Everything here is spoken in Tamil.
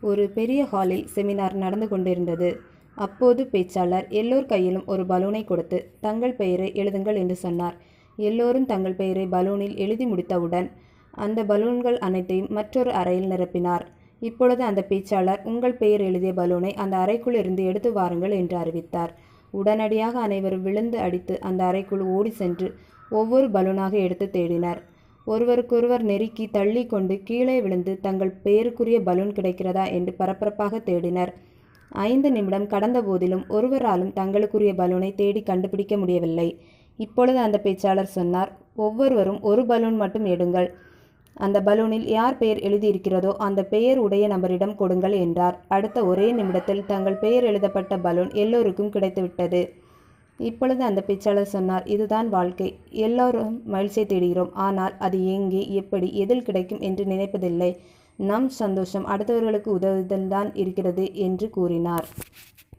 ஒரு பெரிய ஹாலில் செமினார் நடந்து கொண்டிருந்தது. அப்போது பேச்சாளர் எல்லோர் கையிலும் ஒரு பலூனை கொடுத்து தங்கள் பெயரை எழுதுங்கள் என்று சொன்னார். எல்லோரும் தங்கள் பெயரை பலூனில் எழுதி முடித்தவுடன் அந்த பலூன்கள் அனைத்தையும் மற்றொரு அறையில் நிரப்பினார். இப்பொழுது அந்த பேச்சாளர் உங்கள் பெயர் எழுதிய பலூனை அந்த அறைக்குள் இருந்து எடுத்து வாருங்கள் என்று அறிவித்தார். உடனடியாக அனைவரும் விழுந்து அடித்து அந்த அறைக்குள் ஓடி சென்று ஒவ்வொரு பலூனாக எடுத்து தேடினர். ஒருவருக்கொருவர் நெருக்கி தள்ளி கொண்டு கீழே விழுந்து தங்கள் பெயருக்குரிய பலூன் கிடைக்கிறதா என்று பரபரப்பாக தேடினர். 5 நிமிடம் கடந்த போதிலும் ஒருவராலும் தங்களுக்குரிய பலூனை தேடி கண்டுபிடிக்க முடியவில்லை. இப்பொழுது அந்த பேச்சாளர் சொன்னார், ஒவ்வொருவரும் ஒரு பலூன் மட்டும் எடுங்கள். அந்த பலூனில் யார் பெயர் எழுதியிருக்கிறதோ அந்த பெயர் உடைய நபரிடம் கொடுங்கள் என்றார். அடுத்த ஒரே நிமிடத்தில் தங்கள் பெயர் எழுதப்பட்ட பலூன் எல்லோருக்கும் கிடைத்துவிட்டது. இப்பொழுது அந்த பேச்சாளர் சொன்னார், இதுதான் வாழ்க்கை. எல்லோரும் மகிழ்ச்சியை தேடுகிறோம். ஆனால் அது எங்கே, எப்படி, எதில் கிடைக்கும் என்று நினைப்பதில்லை. நம் சந்தோஷம் அடுத்தவர்களுக்கு உதவுவதில்தான் இருக்கிறது என்று கூறினார்.